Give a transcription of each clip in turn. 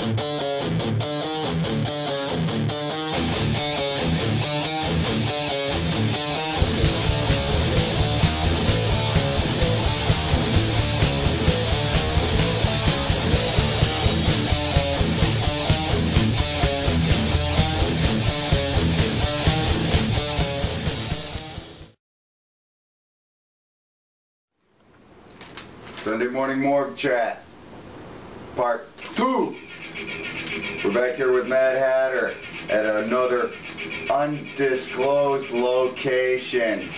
Sunday morning Morguechat, part 2. We're back here with Madhatter at another undisclosed location.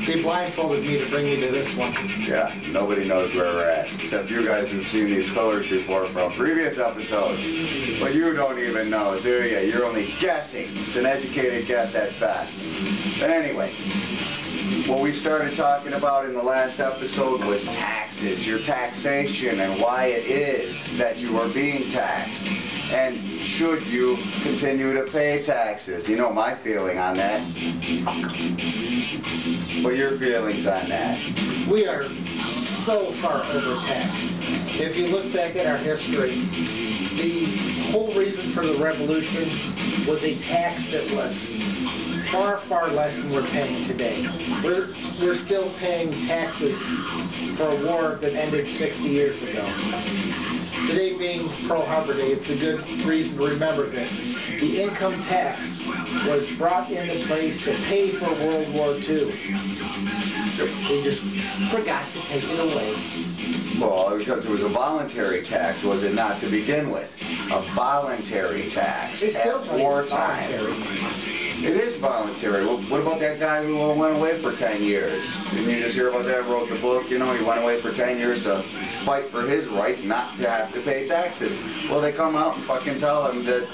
They blindfolded me to bring me to this one. Yeah, nobody knows where we're at, except you guys who've seen these colors before from previous episodes. But you don't even know, do you? You're only guessing. It's an educated guess at best. But anyway, what we started talking about in the last episode was taxes, your taxation, and why it is that you are being taxed. And should you continue to pay taxes? You know my feeling on that. What are your feelings on that? We are so far overtaxed. If you look back at our history, the whole reason for the revolution was a tax that was far, far less than we're paying today. We're still paying taxes for a war that ended 60 years ago. Today being Pearl Harbor Day, it's a good reason to remember that the income tax was brought into place to pay for World War II. They just forgot to take it away. Well, because it was a voluntary tax, was it not, to begin with? A voluntary tax at wartime. It is voluntary. Well, what about that guy who went away for 10 years? Didn't you just hear about that? Wrote the book, you know, he went away for 10 years to fight for his rights not to have to pay taxes. Well, they come out and fucking tell him that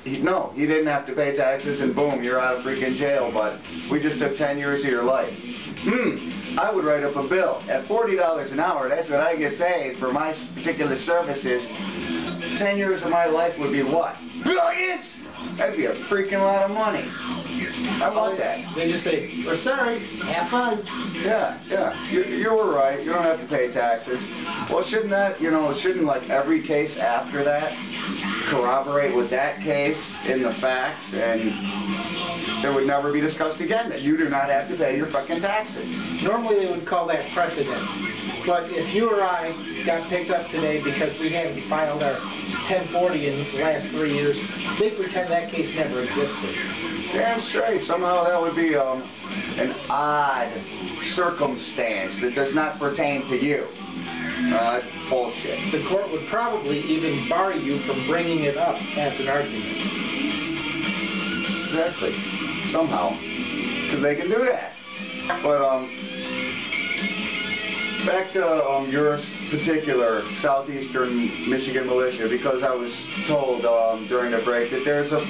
no, he didn't have to pay taxes, and boom, you're out of freaking jail, but we just took 10 years of your life. I would write up a bill. At $40 an hour, that's what I get paid for my particular services. 10 years of my life would be what? Billions! That'd be a freaking lot of money. I want that. They just say, we're sorry, have fun. Yeah. You were right. You don't have to pay taxes. Well, shouldn't that, you know, shouldn't like every case after that corroborate with that case in the facts, and it would never be discussed again that you do not have to pay your fucking taxes? Normally they would call that precedent. But if you or I got picked up today because we hadn't filed our 1040 in the last 3 years, they pretend that case never existed. Damn straight. Somehow that would be an odd circumstance that does not pertain to you. That's bullshit. The court would probably even bar you from bringing it up as an argument. Exactly. Somehow. Because they can do that. But, back to your particular southeastern Michigan militia, because I was told during the break that there's a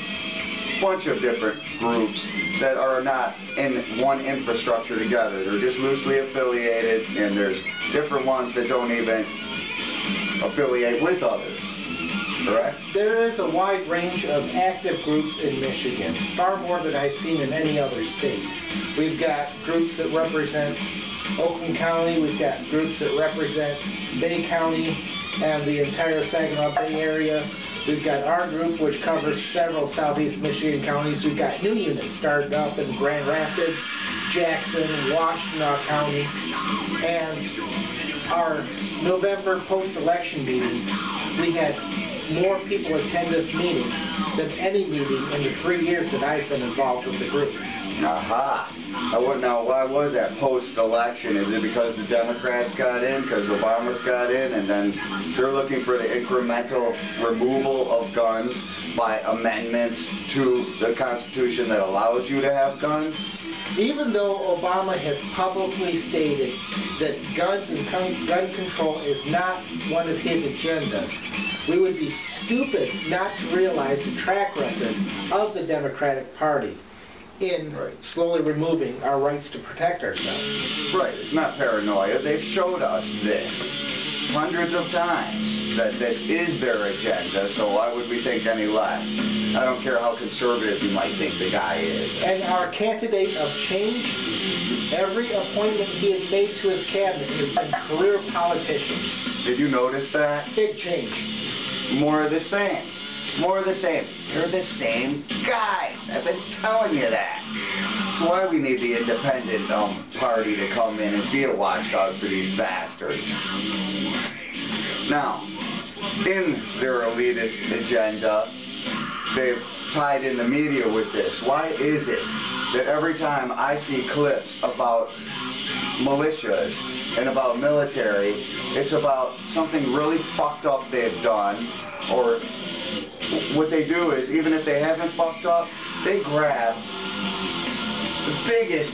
bunch of different groups that are not in one infrastructure together. They're just loosely affiliated, and there's different ones that don't even affiliate with others. Correct? There is a wide range of active groups in Michigan, far more than I've seen in any other state. We've got groups that represent Oakland County, we've got groups that represent Bay County and the entire Saginaw Bay area. We've got our group, which covers several southeast Michigan counties. We've got new units started up in Grand Rapids, Jackson, Washtenaw County, and our November post-election meeting, we had more people attend this meeting than any meeting in the 3 years that I've been involved with the group. Aha. Now, why was that post-election? Is it because the Democrats got in, because Obama's got in, and then they're looking for the incremental removal of guns by amendments to the Constitution that allows you to have guns? Even though Obama has publicly stated that guns and gun control is not one of his agendas, we would be stupid not to realize the track record of the Democratic Party in slowly removing our rights to protect ourselves. Right. It's not paranoia. They've showed us this hundreds of times, that this is their agenda, so why would we think any less? I don't care how conservative you might think the guy is. And our candidate of change, every appointment he has made to his cabinet has been career politicians. Did you notice that? Big change. more of the same. More of the same. They're the same guys. I've been telling you that. That's why we need the independent party to come in and be a watchdog for these bastards. Now, in their elitist agenda, they've tied in the media with this. Why is it that every time I see clips about militias and about military, it's about something really fucked up they've done, or what they do is, even if they haven't fucked up, they grab the biggest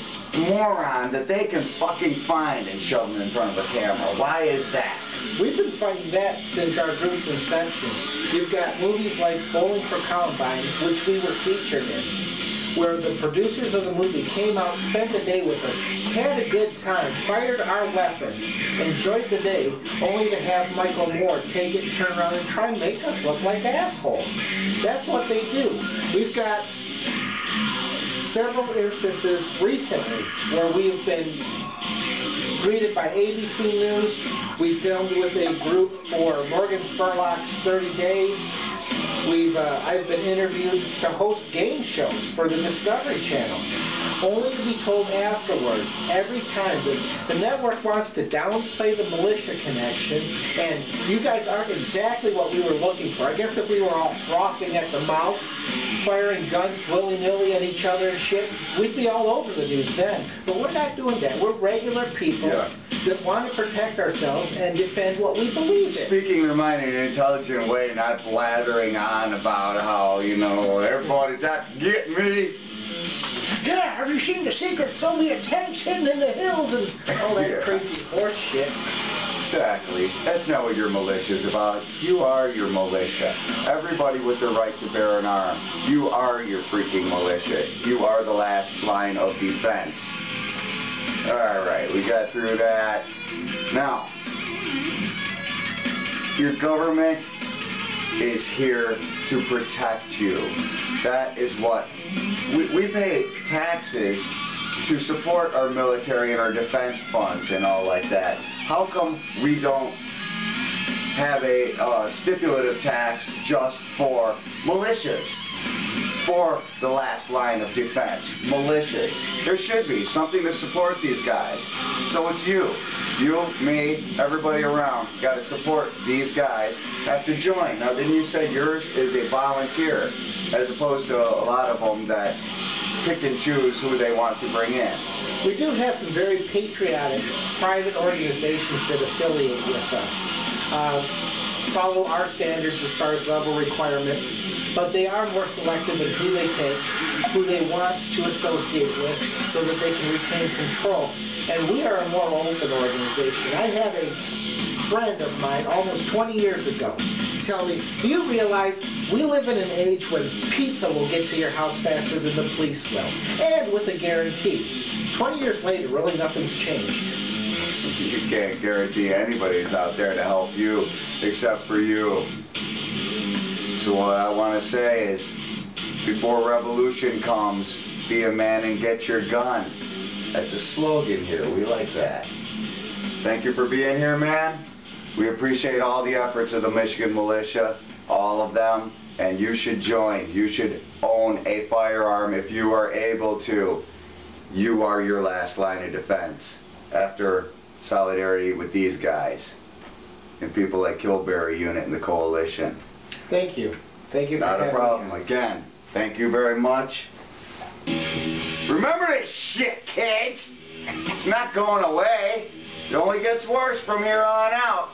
moron that they can fucking find and shove him in front of a camera. Why is that? We've been fighting that since our group's inception. You've got movies like Bowling for Columbine, which we were featured in, where the producers of the movie came out, spent the day with us, had a good time, fired our weapons, enjoyed the day, only to have Michael Moore take it, turn around, and try and make us look like assholes. That's what they do. We've got several instances recently where we've been greeted by ABC News. We filmed with a group for Morgan Spurlock's 30 Days. I've been interviewed to host game shows for the Discovery Channel, only to be told afterwards, every time, that the network wants to downplay the militia connection, and you guys aren't exactly what we were looking for. I guess if we were all frothing at the mouth, firing guns willy-nilly at each other and shit, we'd be all over the news then. But we're not doing that. We're regular people that want to protect ourselves and defend what we believe in. Speaking their mind in an intelligent way, not blathering on about how, you know, everybody's out to get me. Yeah, have you seen the secret Soviet tanks hidden in the hills and all that crazy horse shit? Exactly. That's not what your militia is about. You are your militia. Everybody with the right to bear an arm. You are your freaking militia. You are the last line of defense. Alright, we got through that. Now, your government is here to protect you. That is what we pay taxes to support our military and our defense funds and all like that. How come we don't have a stipulative tax just for militias? For the last line of defense, militias. There should be something to support these guys. So it's you, me, everybody around, got to support these guys, have to join. Now, didn't you say yours is a volunteer, as opposed to a lot of them that pick and choose who they want to bring in? We do have some very patriotic private organizations that affiliate with us, follow our standards as far as level requirements, but they are more selective in who they take, who they want to associate with, so that they can retain control. And we are a more open organization. I had a friend of mine almost 20 years ago tell me, do you realize we live in an age when pizza will get to your house faster than the police will, and with a guarantee. 20 years later, really nothing's changed. You can't guarantee anybody's out there to help you except for you. So what I want to say is, before revolution comes, be a man and get your gun. That's a slogan here. We like that. Thank you for being here, man. We appreciate all the efforts of the Michigan Militia, all of them, and you should join. You should own a firearm if you are able to. You are your last line of defense after solidarity with these guys and people like Kilberry Unit and the Coalition. Thank you. Thank you for having me. Not a problem. Again, thank you very much. Remember this shit, kids. It's not going away. It only gets worse from here on out.